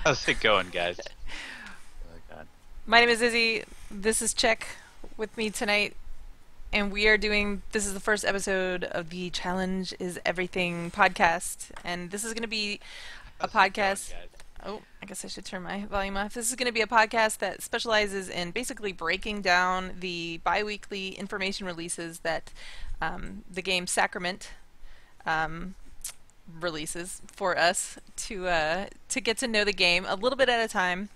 How's it going, guys? Oh God. My name is Izzy. This is Check with me tonight, and we are doing. This is the first episode of the Challenge is Everything podcast, and this is going to be a How's it going, podcast. guys? Oh, I guess I should turn my volume off. This is going to be a podcast that specializes in basically breaking down the bi-weekly information releases that the game Sacrament um, releases for us to get to know the game a little bit at a time.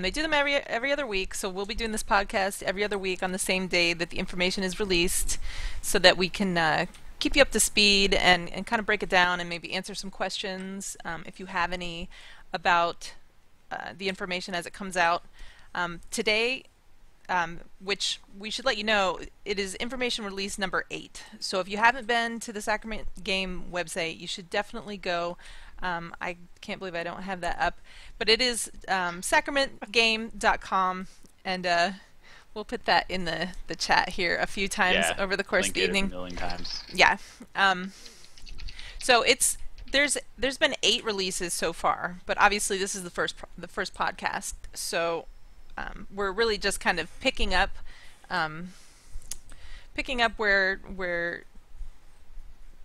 They do them every other week, so we'll be doing this podcast every other week on the same day that the information is released, so that we can keep you up to speed and kind of break it down and maybe answer some questions if you have any about the information as it comes out. Today, which we should let you know, it is information release number 8. So if you haven't been to the Sacrament Game website, you should definitely go. I can't believe I don't have that up, but it is sacramentgame.com, and we'll put that in the chat here a few times Yeah, over the course of link the it a evening. million times. Yeah. So there's been 8 releases so far, but obviously this is the first podcast. So we're really just kind of um, picking up where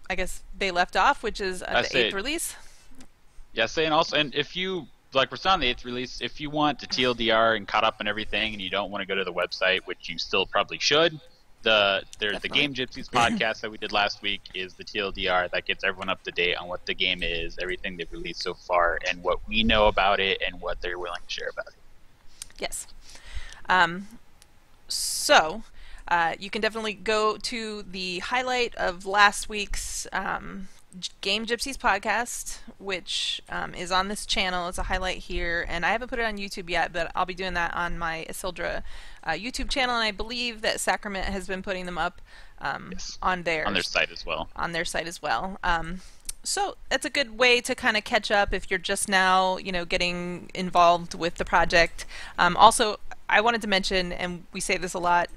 I guess they left off, which is I the eighth say, release. yeah, saying also, and if you like, we're still on the eighth release. If you want to TLDR and caught up on everything, and you don't want to go to the website, which you still probably should, the Definitely. Game Gypsies podcast that we did last week is the TLDR that gets everyone up to date on what the game is, everything they've released so far, and what we know about it, and what they're willing to share about it. Yes. Um, so you can definitely go to the highlight of last week's Game Gypsies podcast, which is on this channel. It's a highlight here, and I haven't put it on YouTube yet, but I'll be doing that on my Isildur YouTube channel, and I believe that Sacrament has been putting them up Yes, on on their theirs, site as well. on their site as well. So that's a good way to kind of catch up if you're just now, getting involved with the project. Also, I wanted to mention, and we say this a lot,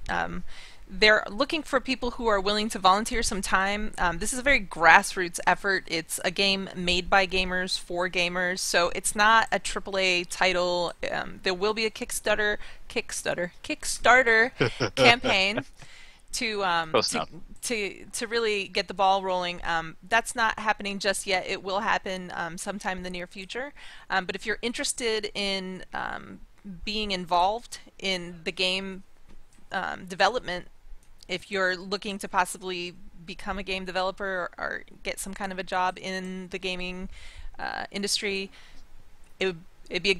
they're looking for people who are willing to volunteer some time. This is a very grassroots effort. It's a game made by gamers for gamers, so it's not a AAA title. There will be a Kickstarter campaign to um, Close to enough. to really get the ball rolling. That's not happening just yet. It will happen sometime in the near future. But if you're interested in being involved in the game development, if you're looking to possibly become a game developer or get some kind of a job in the gaming industry, it'd be a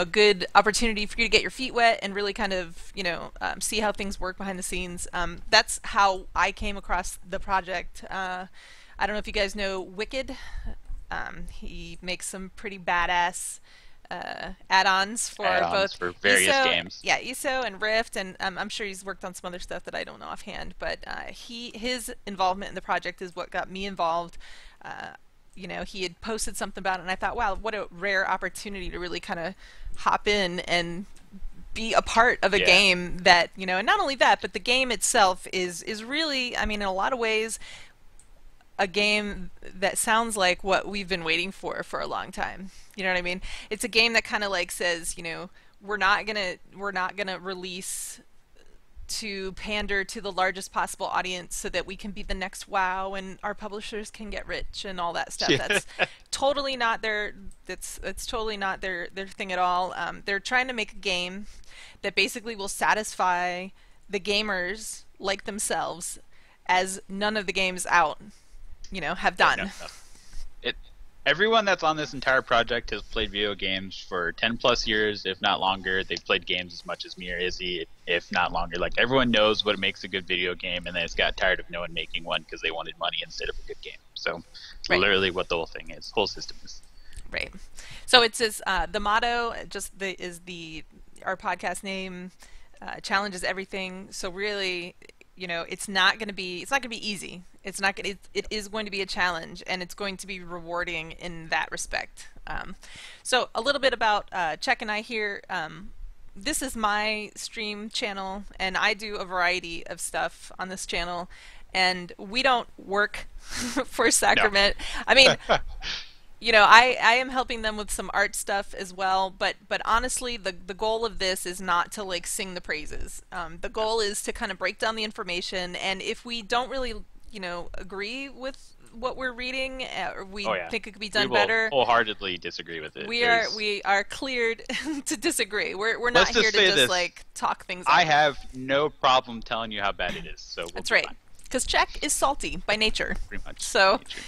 good opportunity for you to get your feet wet and really kind of see how things work behind the scenes. That's how I came across the project. I don't know if you guys know Wicked. He makes some pretty badass add-ons for Add-ons both for various ESO, games. yeah, ESO and Rift, and I'm sure he's worked on some other stuff that I don't know offhand. But his involvement in the project is what got me involved. He had posted something about it, and I thought, wow, what a rare opportunity to really kind of hop in and be a part of a Yeah. game that, and not only that, but the game itself is really, I mean, in a lot of ways, a game that sounds like what we've been waiting for a long time. You know what I mean? It's a game that kind of like says, we're not gonna release to pander to the largest possible audience so that we can be the next WoW and our publishers can get rich and all that stuff. Yeah. That's totally not their that's totally not their thing at all. They're trying to make a game that basically will satisfy the gamers like themselves, as none of the games out have Oh, no, done. no. It. Everyone that's on this entire project has played video games for 10 plus years, if not longer. They've played games as much as me or Izzy, if not longer. Like, everyone knows what makes a good video game, and they just got tired of no one making one because they wanted money instead of a good game. So, Right. literally what the whole thing is, whole system is. Right. So it says the motto is the our podcast name. Challenge is everything. So really, it's not going to be easy. It's not gonna, it is going to be a challenge, and it's going to be rewarding in that respect. So a little bit about Chuck and I here. This is my stream channel, and I do a variety of stuff on this channel, and we don't work for No. Sacrament. I mean, I am helping them with some art stuff as well, but honestly, the goal of this is not to like sing the praises. The goal is to kind of break down the information, and if we don't really, agree with what we're reading, or we Oh yeah, think it could be we done will better, wholeheartedly disagree with it. There's we are cleared to disagree. We're not Let's here just to say just this: like talk things I up. have no problem telling you how bad it is, so we'll That's be right, fine. because Czech is salty by nature, Pretty much by so nature.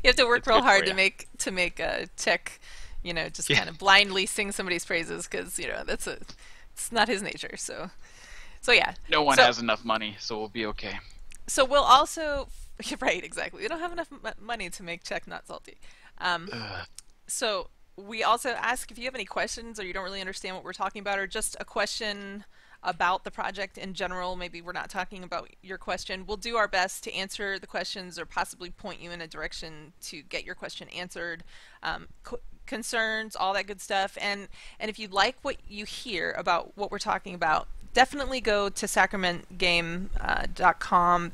you have to work It's real good for hard you. to make a Czech, just Yeah. kind of blindly sing somebody's praises because it's not his nature. So yeah, No one so has enough money, so we'll be okay. so we'll also right, exactly. We don't have enough money to make Czech not salty. Um, Ugh. so we also ask if you have any questions or you don't really understand what we're talking about, or just a question about the project in general. Maybe we're not talking about your question. We'll do our best to answer the questions or possibly point you in a direction to get your question answered. Concerns, all that good stuff. And if you like what you hear about what we're talking about, definitely go to sacramentgame.com.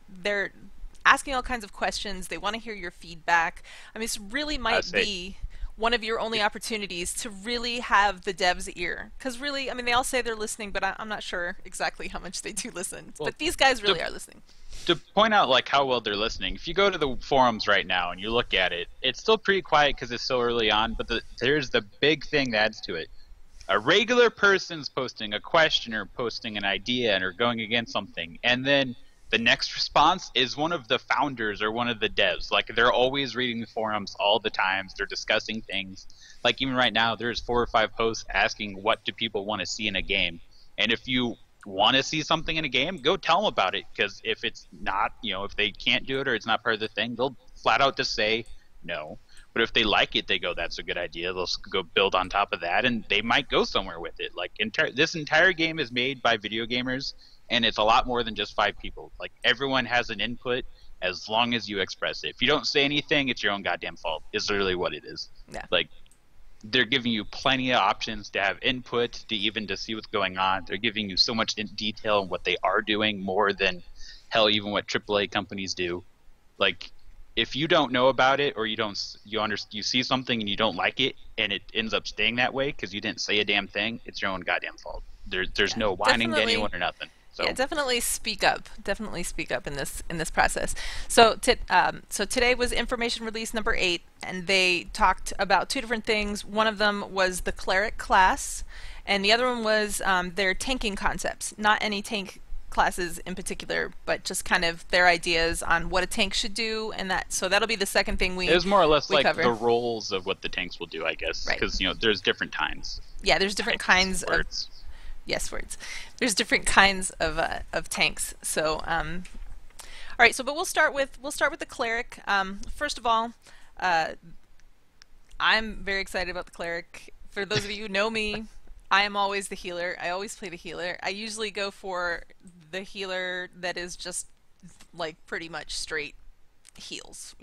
They're asking all kinds of questions. They want to hear your feedback. I mean, this really I might say, be one of your only if, opportunities to really have the devs' ear. Because really, I mean, they all say they're listening, but I'm not sure exactly how much they do listen. well, But these guys to really are listening. to point out like how well they're listening. If you go to the forums right now and you look at it, it's still pretty quiet because it's so early on. But there's the big thing that adds to it. A regular person's posting a question or posting an idea and or going against something, and then the next response is one of the founders or one of the devs. Like they're always reading the forums all the times. They're discussing things. Like even right now, there's 4 or 5 posts asking what do people want to see in a game, and if you want to see something in a game, go tell them about it. Because if it's not, if they can't do it or it's not part of the thing, they'll flat out just say no. But if they like it, they go, "That's a good idea." They'll go build on top of that, and they might go somewhere with it. Like this entire game is made by video gamers, and it's a lot more than just 5 people. Like everyone has an input as long as you express it. If you don't say anything, it's your own goddamn fault. Is literally what it is. Yeah. Like they're giving you plenty of options to have input, to even to see what's going on. They're giving you so much in detail on what they are doing, more than hell even what AAA companies do. Like if you don't know about it, or you see something and you don't like it and it ends up staying that way because you didn't say a damn thing, it's your own goddamn fault. There's Yeah. no whining to Definitely. anyone or nothing. Yeah, So definitely speak up. Definitely speak up in this process. So today was information release number 8, and they talked about 2 different things. One of them was the Cleric class, and the other one was their tanking concepts. Not any tank classes in particular, but just kind of their ideas on what a tank should do, and that. So that'll be the second thing it was more or less we like the cover. roles of what the tanks will do, I guess, Right. because there's different kinds. Yeah, there's different Tanks, kinds of words. yes words. There's different kinds of tanks. So all right, but we'll start with the cleric. First of all, uh, I'm very excited about the cleric. For those of you who know me, I am always the healer. I always play the healer. I usually go for the healer that is just like pretty much straight heals.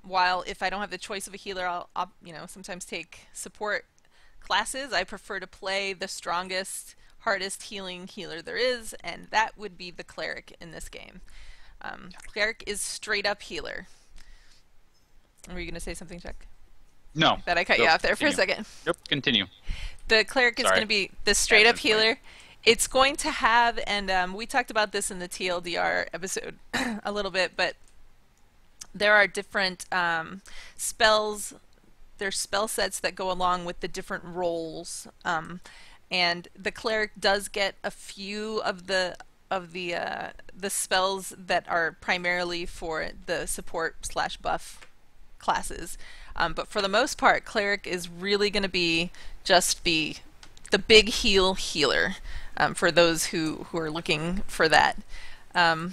While if I don't have the choice of a healer, I'll sometimes take support classes. I prefer to play the strongest, hardest healing healer there is, and that would be the cleric in this game. Cleric is straight up healer. Were you going to say something, Chuck? No, Bet I cut you go off there for a continue. second. Nope, continue. The cleric is Sorry. going to be the straight up Adam's point. healer. It's going to have, and we talked about this in the TLDR episode a little bit, but there are different spells. There's spell sets that go along with the different roles, and the cleric does get a few of the spells that are primarily for the support slash buff classes. But for the most part, cleric is really going to be just the big healer for those who are looking for that. Um,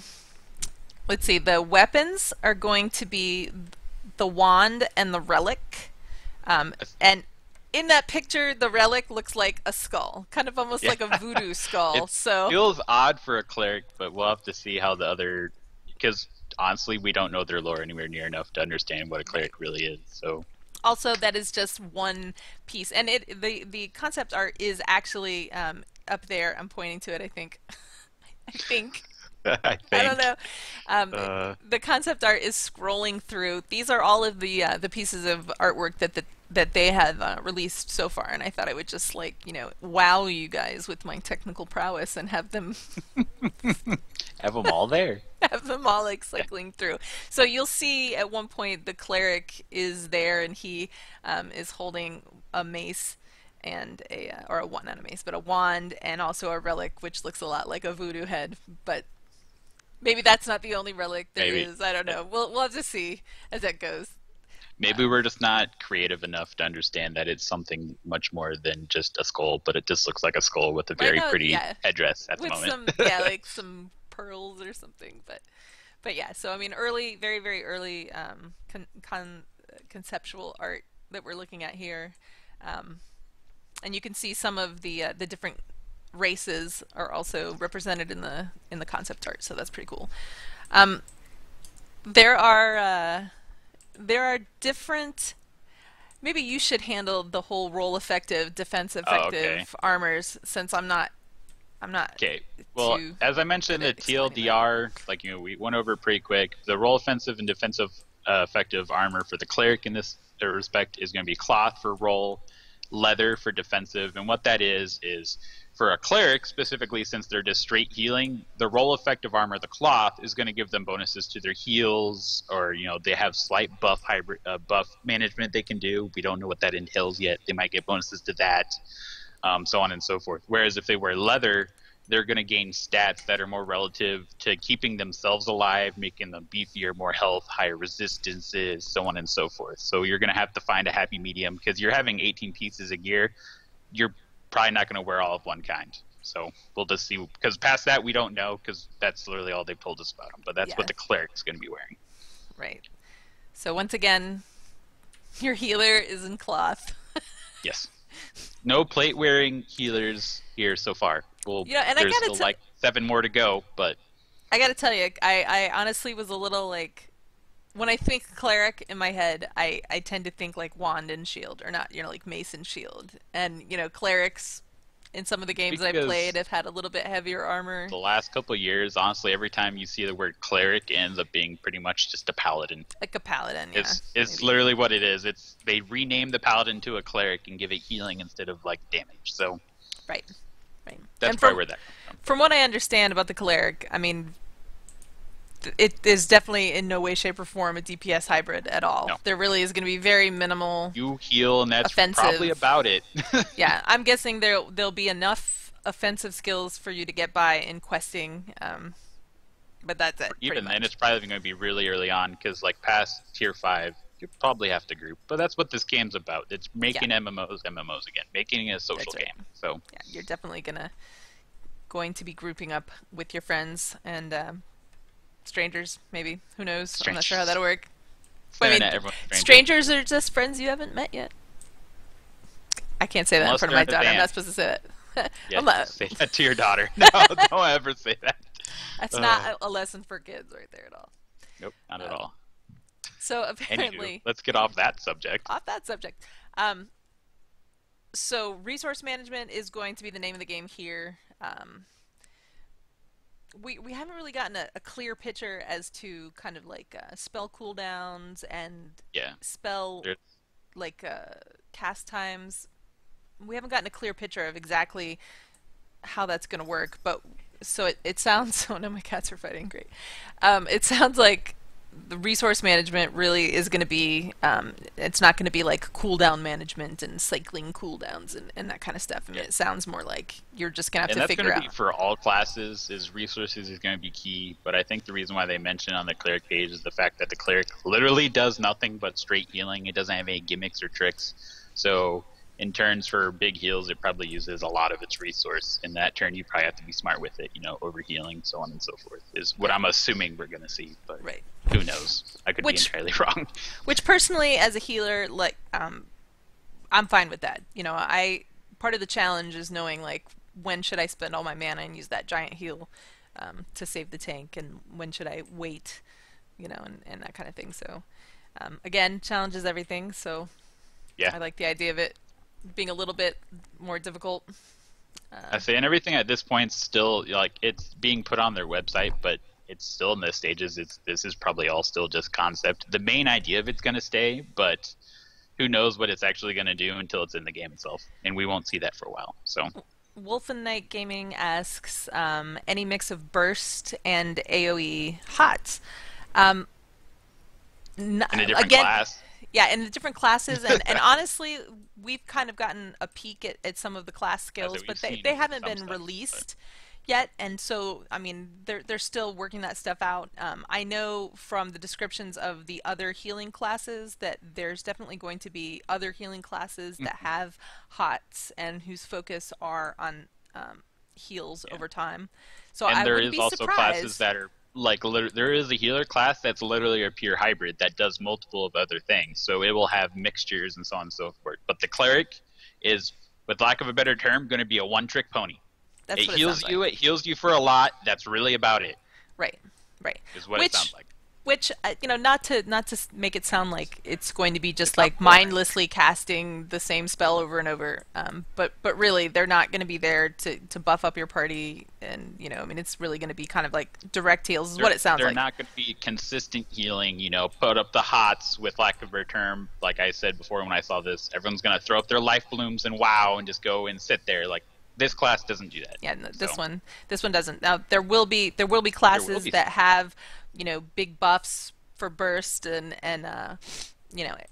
let's see. The weapons are going to be the wand and the relic. And in that picture, the relic looks like a skull, kind of almost Yeah. like a voodoo skull. It So feels odd for a cleric, but we'll have to see how the other. Because honestly, we don't know their lore anywhere near enough to understand what a cleric really is. So also that is just one piece, and the concept art is actually up there. I'm pointing to it. I think. I think. I I don't think. know. Um, Uh, the concept art is scrolling through. These are all of the pieces of artwork that they have released so far, and I thought I would just like wow you guys with my technical prowess and have them have them all there. have them all like Yeah. cycling through. So you'll see at one point the cleric is there, and he is holding a mace and or a wand, not a mace, but a wand, and also a relic which looks a lot like a voodoo head, but maybe that's not the only relic there Maybe. is. I don't Yeah. know. We'll have to see as that goes. Maybe we're just not creative enough to understand that it's something much more than just a skull, but it just looks like a skull with a Right very now, pretty yeah, headdress at the with moment. some like some pearls or something. But yeah. So I mean, early, very very early conceptual art that we're looking at here, um, and you can see some of the different races are also represented in the concept art. So that's pretty cool. Um, there are there are different. Maybe you should handle the whole roll effective, defense Oh, okay. effective armors since I'm not Okay. Well, too as I good mentioned, the at explaining that. TLDR, we went over pretty quick. The roll offensive and defensive effective armor for the cleric in this respect is going to be cloth for roll, leather for defensive, and what that is for a cleric specifically, since they're just straight healing, the roll effective armor, the cloth, is going to give them bonuses to their heals, or they have slight buff hybrid buff management they can do. We don't know what that entails yet. They might get bonuses to that, so on and so forth. Whereas if they wear leather, they're going to gain stats that are more relative to keeping themselves alive, making them beefier, more health, higher resistances, so on and so forth. So you're going to have to find a happy medium because you're having 18 pieces of gear. You're probably not going to wear all of one kind. So we'll just see. Because past that, we don't know because that's literally all they've told us about them. But that's what Yeah, the cleric's going to be wearing. right. So once again, your healer is in cloth. Yes. No plate wearing healers here so far. Well, And there's still like 7 more to go, but I gotta tell you, I honestly was a little like when I think cleric in my head, I tend to think like wand and shield, or not, like mace and shield. And clerics in some of the games I've played because have had a little bit heavier armor, the last couple of years, honestly, every time you see the word cleric, it ends up being pretty much just a paladin. like a paladin. Yeah, It's maybe. literally what it is. It's they rename the paladin to a cleric and give it healing instead of like damage. So Right, right. that's And probably where that comes from. from what I understand about the cleric, I mean, it is definitely in no way, shape, or form a DPS hybrid at all. No, There really is going to be very minimal you heal, and that's probably offensive. about it. Yeah, I'm guessing there'll be enough offensive skills for you to get by in questing, but that's it, pretty Even then, much. it's probably going to be really early on because like past tier 5, you probably have to group. But that's what this game's about. It's Yeah, making MMOs again, making it a social that's right. game. So Yeah, you're definitely going to be grouping up with your friends and strangers, maybe. Who knows? I'm not sure how strangers, that'll work. it's I the mean, internet. Everyone's a stranger strangers are just friends you haven't met yet. I can't say that in unless front of they're my in a daughter. I'm not band. supposed to say that. Yeah, I'm not. say that to your daughter. No, don't ever say that. That's Uh, not a lesson for kids right there at all. nope, not at Um, all. so Anywho, apparently, let's get off that subject. off that subject. Um, so resource management is going to be the name of the game here. We haven't really gotten a clear picture as to kind of like spell cooldowns and Yeah, spell there's like cast times. We haven't gotten a clear picture of exactly how that's going to work, but so it sounds. Oh no, my cats are fighting. Great. It sounds like the resource management really is going to be. It's not going to be like cooldown management and cycling cooldowns and that kind of stuff. I mean, yeah, it sounds more like you're just going to have and to that's going figure to be out. for all classes. Is resources is going to be key, but I think the reason why they mention on the cleric page is the fact that the cleric literally does nothing but straight healing. It doesn't have any gimmicks or tricks. So in turns for big heals, it probably uses a lot of its resource. In that turn, you probably have to be smart with it. Over healing, so on and so forth. Is what Right. I'm assuming we're going to see, but Right. who knows? I could be Which entirely wrong. which personally, as a healer, like I'm fine with that. I part of the challenge is knowing like when should I spend all my mana and use that giant heal to save the tank, and when should I wait, and that kind of thing. So again, challenge is everything. So Yeah, I like the idea of it being a little bit more difficult. I say, and everything at this point still like it's being put on their website, but it's still in the stages. This is probably all still just concept. The main idea of it's going to stay, but who knows what it's actually going to do until it's in the game itself, and we won't see that for a while. So, Wolf and Night Gaming asks any mix of burst and AOE HOTS. Um, in a different again, class, yeah, in the different classes, and honestly, we've kind of gotten a peek at some of the class as skills, we've but they, seen they haven't some been stuff, but released yet, and so I mean they're still working that stuff out. I know from the descriptions of the other healing classes that there's definitely going to be other healing classes that have HOTS and whose focus are on heals yeah. over time. So And I there wouldn't is be also classes surprised. that are like there is a healer class that's literally a pure hybrid that does multiple of other things. So it will have mixtures and so on and so forth. But the cleric is, with lack of a better term, going to be a one-trick pony. That's It what it sounds heals like. you. It heals you for a lot. That's really about it. Right, right. Is what it sounds Which like. which not to make it sound like it's going to be just It's not like boring. mindlessly casting the same spell over and over, but really they're not going to be there to buff up your party, and I mean it's really going to be kind of like direct heals is They're what it sounds they're like. not going to be consistent healing. Put up the hots with lack of a better term. Like I said before, when I saw this, everyone's going to throw up their life blooms and wow, and just go and sit there. Like this class doesn't do that. Yeah, no, So this one doesn't. Now there will be there will classes be that some. have big buffs for burst and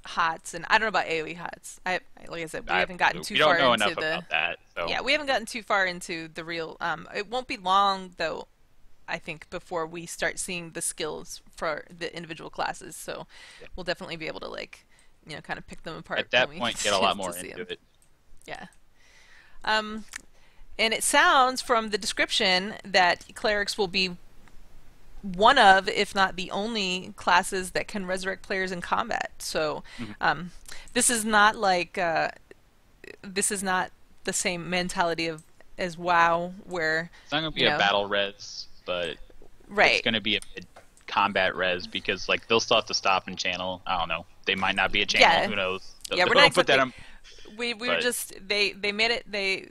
hots, and I don't know about AoE hots. Like I said, we haven't gotten too We don't far know into enough the about that. So yeah, we haven't gotten too far into the real. It won't be long though, I think, before we start seeing the skills for the individual classes. So yeah. we'll definitely be able to kind of pick them apart At when that we point, get get a a lot chance to more see into them. it. Yeah. Um, and it sounds from the description that clerics will be one of, if not the only, classes that can resurrect players in combat. So Mhm. this is not like this is not the same mentality of as WoW, where It's not going to you be a know, battle res, but it's right? going to be a mid combat res because like they'll still have to stop and channel. I don't know. They might not be a channel. Yeah, Who knows? yeah. We're not Don't put that exactly. on. We were But just they made it they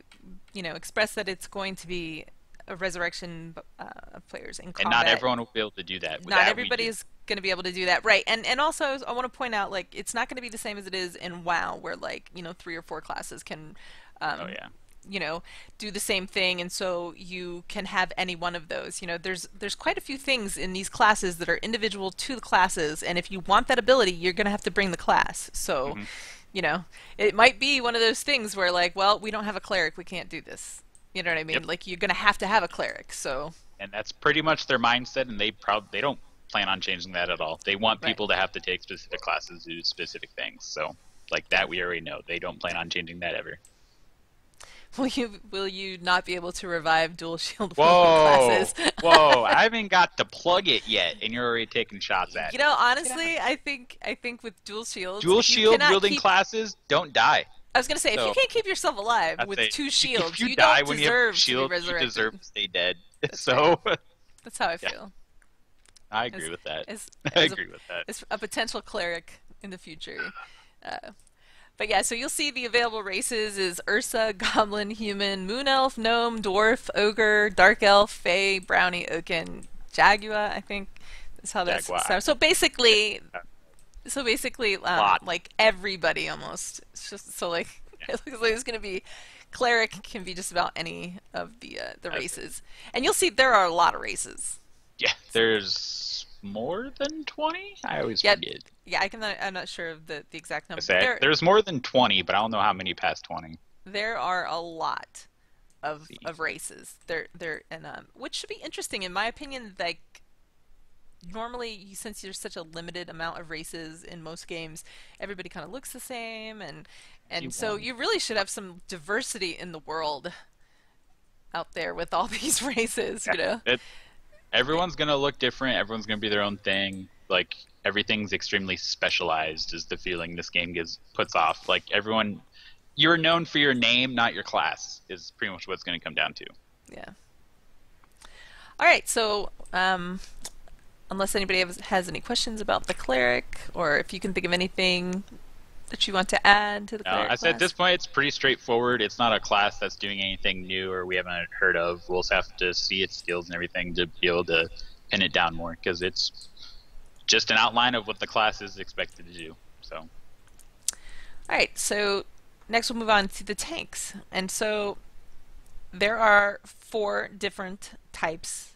expressed that it's going to be a resurrection of players in and not combat. everyone will be able to do that. With Not that we everybody do. is going to be able to do that, right? And also I want to point out, like, it's not going to be the same as it is in WoW, where like 3 or 4 classes can Oh um, yeah. do the same thing, and so you can have any one of those. There's quite a few things in these classes that are individual to the classes, and if you want that ability, you're going to have to bring the class. So, hmm it might be one of those things where, like, well, we don't have a cleric, we can't do this. You know what I mean? Yep. Like, you're going to have a cleric. So, And that's pretty much their mindset, and they don't plan on changing that at all. They want right. people to have to take specific classes to do specific things. So like that, we already know they don't plan on changing that ever. Will you not be able to revive dual shield wielding Whoa, classes? whoa! I haven't got to plug it yet, and you're already taking shots at it. Get out of Honestly, here. I think with dual shields, Dual if you shield cannot wielding keep classes don't die. I was gonna say, if you So can't keep yourself alive I'd with say two if shields, you you die don't when you have deserve to be shield, you deserve resurrected. to stay dead. That's right. So That's how I yeah, feel. I As agree with that. as I as a agree with that. as a potential cleric in the future. But yeah, so you'll see the available races is Ursa, Goblin, Human, Moon Elf, Gnome, Dwarf, Ogre, Dark Elf, Fae, Brownie, Oaken, Jaguar. I think that's how that's Jaguar. so. So basically, Lot. like everybody almost. It's just so like Yeah. it looks like it's gonna be cleric can be just about any of the That's it. races, and you'll see there are a lot of races. Yeah, there's more than 20? I always Yeah, forget. yeah. I'm not sure of the exact I number, but say there's more than 20, but I don't know how many past 20. there are a lot Let's of see. of races. There and which should be interesting in my opinion. Like normally, since there's such a limited amount of races in most games, everybody kind of looks the same, See and so one. you really should have some diversity in the world out there with all these races. Yeah. Everyone's gonna look different. Everyone's gonna be their own thing. Like everything's extremely specialized. Is the feeling this game puts off. Like everyone, you're known for your name, not your class. Is pretty much what it's gonna come down to. Yeah. All right. So, unless anybody has any questions about the cleric, or if you can think of anything that you want to add to the cleric I said at this class? point it's pretty straightforward. It's not a class that's doing anything new or we haven't heard of. We'll just have to see its skills and everything to be able to pin it down more because it's just an outline of what the class is expected to do. So All right, so next we'll move on to the tanks. And so there are four different types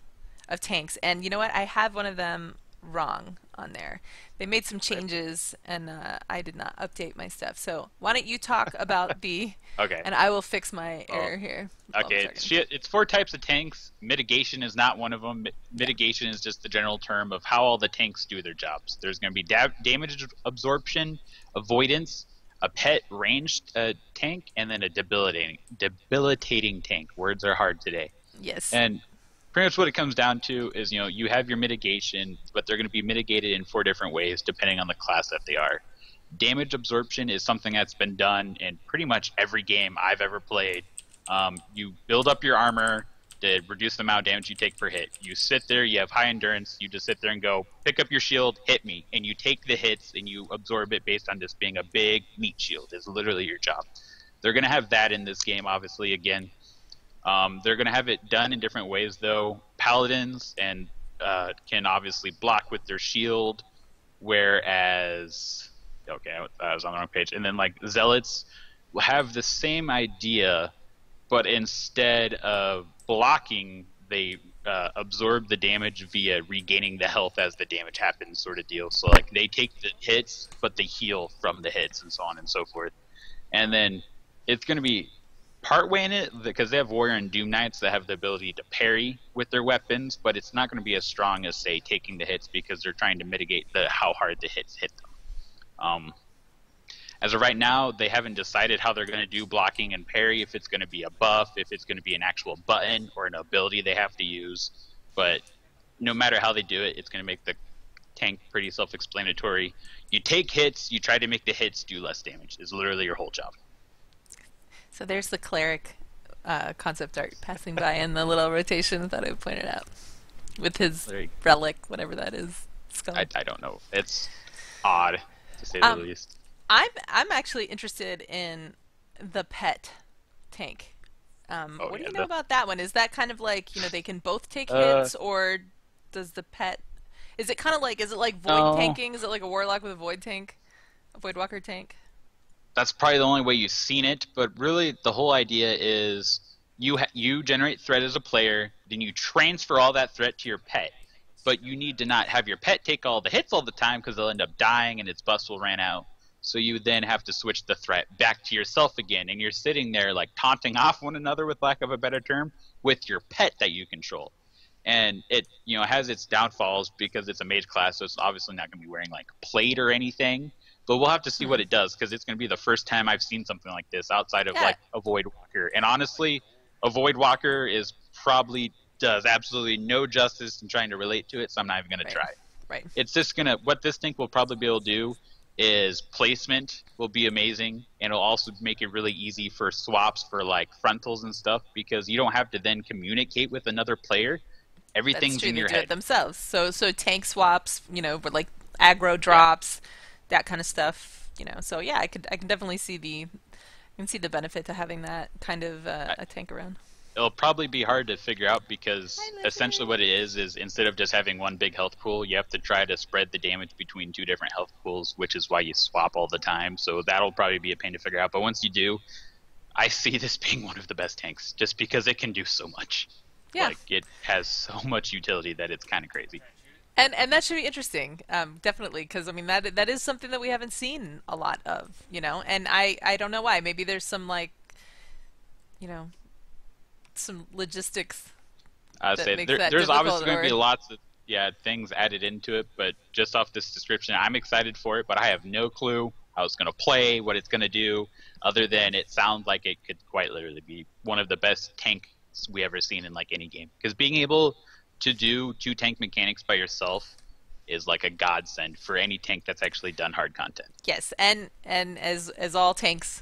of tanks. And you know what? I have one of them wrong on there. They made some changes, and I did not update my stuff. So why don't you talk about the, okay. and I will fix my Well, error here. okay, it's four types of tanks. Mitigation is not one of them. Mitigation is just the general term of how all the tanks do their jobs. There's going to be damage absorption, avoidance, a pet ranged tank, and then a debilitating tank. Words are hard today. Yes. And pretty much what it comes down to is, you have your mitigation, but they're going to be mitigated in four different ways depending on the class that they are. Damage absorption is something that's been done in pretty much every game I've ever played. You build up your armor to reduce the amount of damage you take per hit. You sit there, you have high endurance, you just sit there and go, pick up your shield, hit me, and you take the hits and you absorb it based on just being a big meat shield. Is literally your job. They're going to have that in this game, obviously, again. They're going to have it done in different ways, though. Paladins and can obviously block with their shield, whereas I was on the wrong page. And then like zealots will have the same idea, but instead of blocking, they absorb the damage via regaining the health as the damage happens, sort of deal. So like they take the hits, but they heal from the hits, and so on and so forth. And then it's going to be partway in it because they have warrior and doom knights that have the ability to parry with their weapons, but it's not going to be as strong as say taking the hits because they're trying to mitigate how hard the hits hit them. As of right now, they haven't decided how they're going to do blocking and parry, if it's going to be a buff, if it's going to be an actual button or an ability they have to use. But no matter how they do it, it's going to make the tank pretty self-explanatory. You take hits, you try to make the hits do less damage, is literally your whole job. So there's the cleric concept art passing by in the little rotation that I pointed out with his relic, whatever that is. Skull. I don't know. It's odd, to say the least. I'm actually interested in the pet tank. What do you know about that one? Is that kind of like, they can both take hits, or does the pet? Is it kind of like, is it like void tanking? Is it like a warlock with a void tank, a void walker tank? That's probably the only way you've seen it, but really the whole idea is you generate threat as a player, then you transfer all that threat to your pet. But you need to not have your pet take all the hits all the time because they'll end up dying and its buffs will ran out. So you then have to switch the threat back to yourself again, and you're sitting there like taunting off one another, with lack of a better term, with your pet that you control. And it has its downfalls because it's a mage class, so it's obviously not going to be wearing like plate or anything. But we'll have to see what it does because it's going to be the first time I've seen something like this outside of like a Void Walker. And honestly, a Void Walker probably does absolutely no justice in trying to relate to it, so I'm not even going to try. Right. It's just going to, what this thing will probably be able to do is placement will be amazing, and it'll also make it really easy for swaps for like frontals and stuff because you don't have to then communicate with another player. Everything's in your head. They do it themselves. So tank swaps, with like aggro drops. Yeah. That kind of stuff, So yeah, I can definitely see the benefit to having that kind of a tank around. It'll probably be hard to figure out because essentially what it is instead of just having one big health pool, you have to try to spread the damage between two different health pools, which is why you swap all the time. So that'll probably be a pain to figure out. But once you do, I see this being one of the best tanks just because it can do so much. Yeah. Like it has so much utility that it's kind of crazy. And that should be interesting, definitely, because I mean that is something that we haven't seen a lot of, And I don't know why. Maybe there's some like, some logistics. There's obviously going to be lots of things added into it, but just off this description, I'm excited for it. But I have no clue how it's going to play, what it's going to do, other than it sounds like it could quite literally be one of the best tanks we ever seen in like any game. Because being able to do two tank mechanics by yourself is like a godsend for any tank that's actually done hard content. Yes, and as all tanks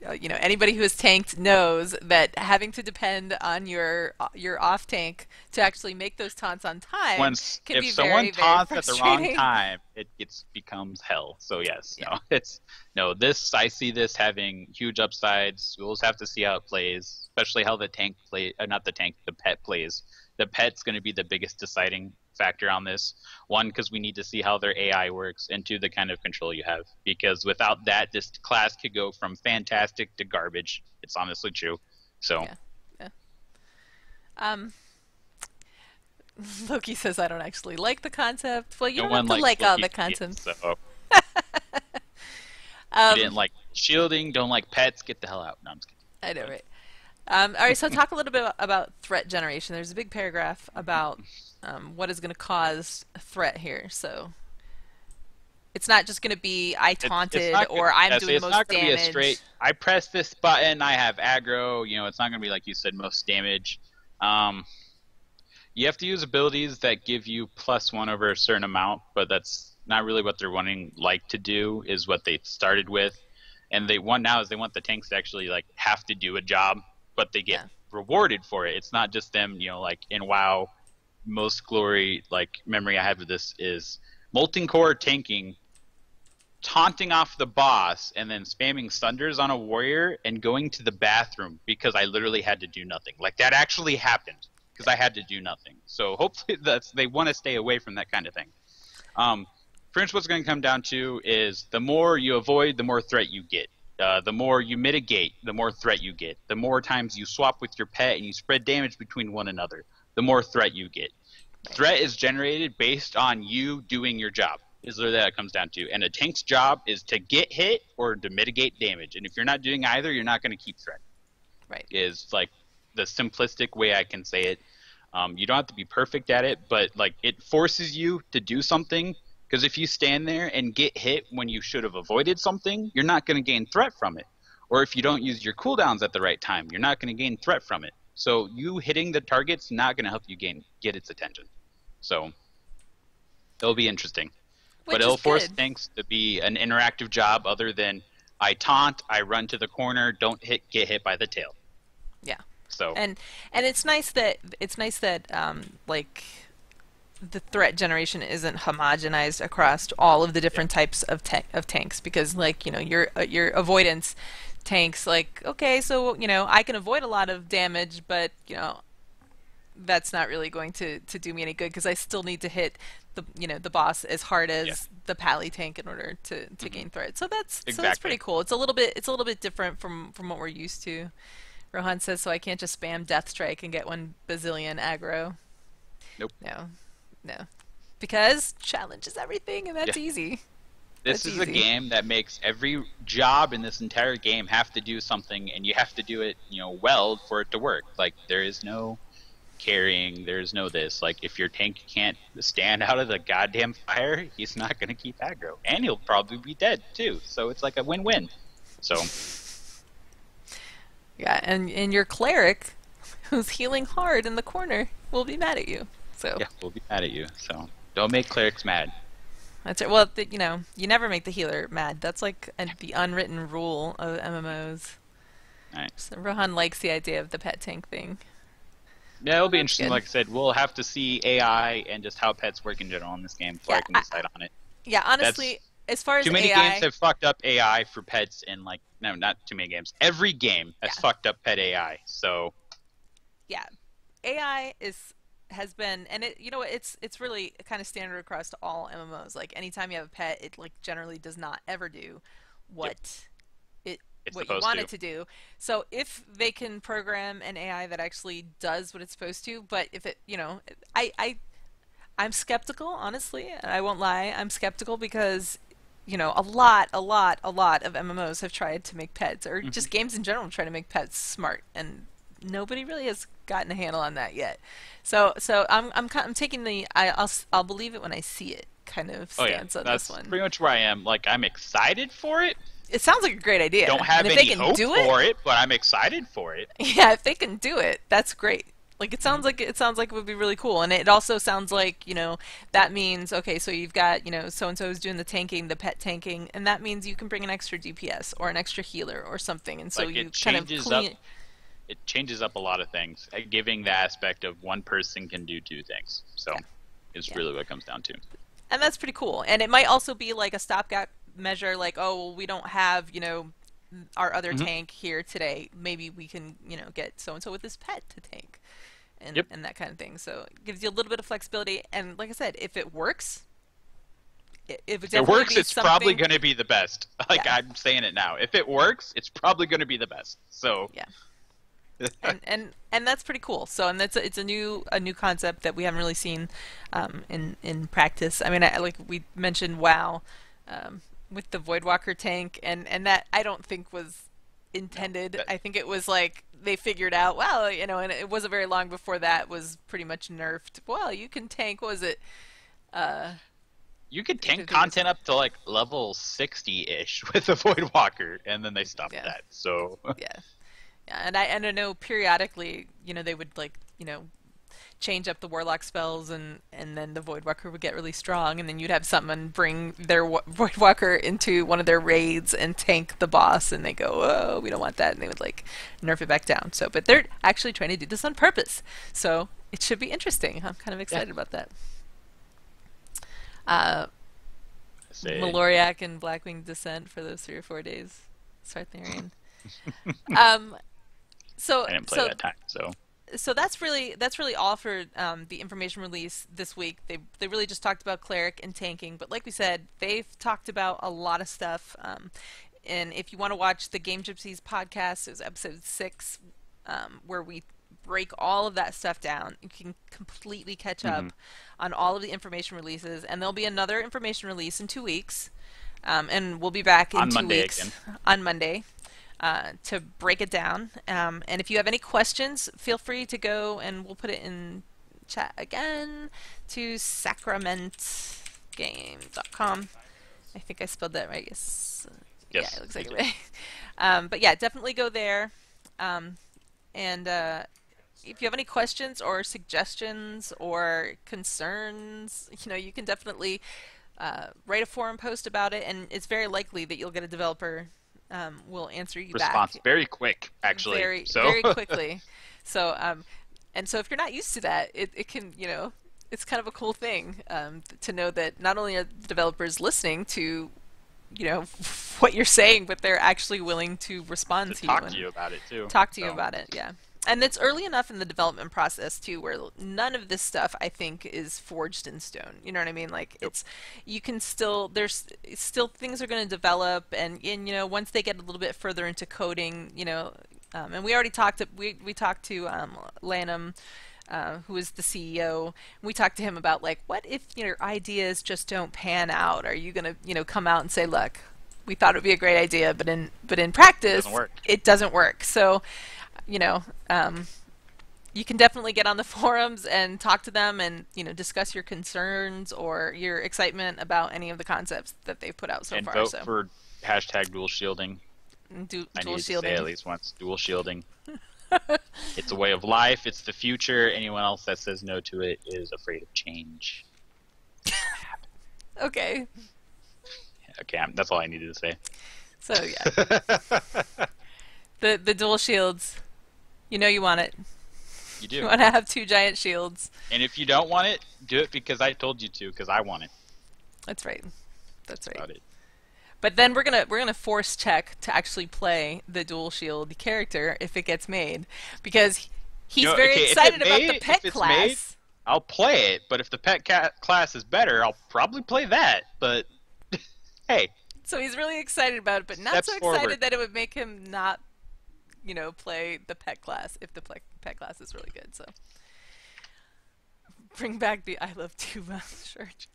anybody who has tanked knows that having to depend on your off tank to actually make those taunts on time Once can if be someone very, very taunts at the wrong frustrating. time, it gets becomes hell. So yes, Yeah, no, it's no. This I see this having huge upsides. We'll just have to see how it plays, especially how the tank play, not the tank, the pet plays. The pet's going to be the biggest deciding factor on this. One, because we need to see how their AI works, and two, the kind of control you have. Because without that, this class could go from fantastic to garbage. It's honestly true. So yeah, yeah. Um, Loki says I don't actually like the concept. Well, you no don't have one to likes like all Loki the to be in, concepts. so you Um, didn't like shielding, don't like pets, get the hell out. No, I'm just kidding. I know, right? All right, so talk a little bit about threat generation. There's a big paragraph about what is going to cause a threat here. So it's not just going to be I It's taunted not good. or I'm Yeah, doing see, the it's not most going to be a straight. damage. I press this button, I have aggro. It's not going to be like you said, most damage. Um, you have to use abilities that give you +1 over a certain amount, but that's not really what they're wanting like to do. Is what they started with, and they want now is they want the tanks to actually like have to do a job, but they get Yeah, rewarded for it. It's not just them, like in WoW. Most glory like memory I have of this is molten core tanking, taunting off the boss and then spamming thunders on a warrior and going to the bathroom because I literally had to do nothing. Like that actually happened because I had to do nothing. So hopefully they want to stay away from that kind of thing. Pretty much what's going to come down to is the more you avoid, the more threat you get. The more you mitigate, the more threat you get. The more times you swap with your pet and you spread damage between one another, the more threat you get. right, Threat is generated based on you doing your job. Is literally that it comes down to. And a tank's job is to get hit or to mitigate damage. And if you're not doing either, you're not going to keep threat. right. Is like the simplistic way I can say it. You don't have to be perfect at it, but like it forces you to do something. Because if you stand there and get hit when you should have avoided something, you're not going to gain threat from it. Or if you don't use your cooldowns at the right time, you're not going to gain threat from it. So you hitting the target's not going to help you get its attention. So it'll be interesting. But Which it'll is force good. tanks to be an interactive job other than I taunt, I run to the corner, don't get hit by the tail. Yeah, So and it's nice that like the threat generation isn't homogenized across all of the yeah, different types of tanks because like your avoidance tanks like okay so I can avoid a lot of damage but that's not really going to do me any good because I still need to hit the boss as hard yeah, as the pally tank in order to hmm gain threat. So that's pretty exactly. cool. It's a little bit different from what we're used to. Rohan says so I can't just spam Death Strike and get 1 bazillion aggro. Nope. No, no, because challenge is everything and Yeah. that's easy. This That's is a easy. game that makes every job in this entire game have to do something, and you have to do it, well for it to work. Like there is no carrying, there's no this. Like if your tank can't stand out of the goddamn fire, he's not gonna keep aggro, and he'll probably be dead too. So it's like a win-win. So Yeah, and your cleric, who's healing hard in the corner, will be mad at you. So yeah, we'll be mad at you. So don't make clerics mad. that's it. Well, you never make the healer mad. That's like the unwritten rule of MMOs. All right. So Rohan likes the idea of the pet tank thing. Yeah, it'll Well, be that's interesting. good. Like I said, we'll have to see AI and just how pets work in general in this game before Yeah, I can decide on it. yeah. That's Honestly, as far as too many games AI, have fucked up AI for pets, and like no, not too many games. Every game has yeah, fucked up pet AI. So yeah, AI has been, and it's really kind of standard across all MMOs. Like anytime you have a pet, it like generally does not ever do yep, what it it's what you supposed want to. it to do. So if they can program an AI that actually does what it's supposed to, but if it, I'm skeptical, honestly. I won't lie. I'm skeptical because a lot of MMOs have tried to make pets, or Hmm. just games in general try to make pets smart, and nobody really has gotten a handle on that yet. So I'm taking the I'll believe it when I see it kind of Oh yeah, stance on this that's one. pretty much where I am. Like I'm excited for it. It sounds like a great Don't idea, and have if they any can hope do it, for it, but I'm excited for it. yeah, if they can do it, that's great. Like Hmm. it sounds like it would be really cool, and it also sounds like that means okay, so you've got so and so is doing the tanking, the pet tanking, and that means you can bring an extra DPS or an extra healer or something, and so Like you kind of clean. it changes up a lot of things, giving the aspect of one person can do two things. So, Yeah, it's yeah, really what it comes down to. and that's pretty cool. And it might also be like a stopgap measure, like oh well, we don't have our other Hmm. tank here today. Maybe we can get so and so with this pet to tank. And, Yep. and that kind of thing. So it gives you a little bit of flexibility. And like I said, if it works, it would If it definitely works, be it's probably something. going to be the best. Like Yeah, I'm saying it now. If it works, it's probably going to be the best. So, yeah, and that's pretty cool. So and it's a new concept that we haven't really seen in practice. I mean, like we mentioned, WoW with the Voidwalker tank, and that I don't think was no, intended. that I think it was like they figured out, well, and it wasn't very long before that was pretty much nerfed. Well, you can tank. What was it? Uh, you could I tank think it was content up to like level 60-ish with the Voidwalker, and then they stopped yeah, that. So, yeah. Yeah, and I know periodically, they would like, change up the warlock spells, and then the voidwalker would get really strong, and then you'd have someone bring their voidwalker into one of their raids and tank the boss, and they go, "Oh, we don't want that," and they would like nerf it back down. So, but they're actually trying to do this on purpose, so it should be interesting. I'm kind of yeah, excited about that. Uh, I say Maloriak and Blackwing Descent for those 3 or 4 days. Sartharian. Um, so I didn't play so that time. So, so that's really all for the information release this week. They really just talked about cleric and tanking, but like we said, they've talked about a lot of stuff. And if you want to watch the Game Gypsies podcast, it was episode 6, where we break all of that stuff down. You can completely catch hmm, up on all of the information releases, and there'll be another information release in 2 weeks. And we'll be back in on two Monday weeks again. on Monday to break it down. And if you have any questions, feel free to go and we'll put it in chat again to sacramentgame.com. I think I spelled that right. Yes. Yeah, it Yes, looks you like it did. right. But yeah, definitely go there. And if you have any questions or suggestions or concerns, you can definitely write a forum post about it, and it's very likely that you'll get a developer will answer you Response back very quick, actually. very So, very quickly. So and so if you're not used to that, it can it's kind of a cool thing to know that not only are the developers listening to what you're saying, but they're actually willing to respond to to you talk to and you about it too. talk to you So, about it. Yeah. And it's early enough in the development process too, where none of this stuff I think is forged in stone. You know what I mean? Like yep. you can still there's still things are going to develop, and once they get a little bit further into coding, and we already we talked to Lanham, who is the CEO. We talked to him about like, what if your ideas just don't pan out? Are you going to come out and say, look, we thought it would be a great idea, but in It doesn't practice work. it doesn't work. So you know, you can definitely get on the forums and talk to them and discuss your concerns or your excitement about any of the concepts that they've put out so And far. vote So for hashtag dual shielding. I dual needed to say at shielding. least once. Dual shielding. It's a way of life. It's the future. Anyone else that says no to it is afraid of change. Okay, Okay, that's all I needed to say. so yeah, the dual shields. You want it. You You do. want to have two giant shields. And if you don't want it, do it because I told you to, because I want it. That's right. That's That's right. about it. But then we're gonna force check to actually play the dual shield character if it gets made, because he's very Okay, excited about the pet if it's made, class. I'll play it. But if the pet cat class is better, I'll probably play that. But hey, So he's really excited about it, but not steps so forward. excited that it would make him not, play the pet class if the pet class is really good. So bring back the I Love Tuba shirt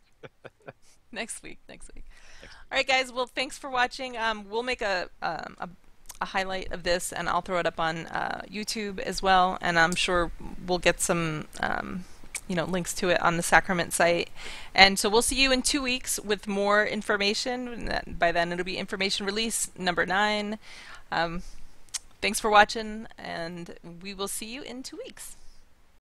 next week. Next week. All right, guys. Well, thanks for watching. We'll make a highlight of this, and I'll throw it up on YouTube as well. And I'm sure we'll get some links to it on the Sacrament site. And so we'll see you in 2 weeks with more information. By then, it'll be information release number 9. Thanks for watching, and we will see you in 2 weeks.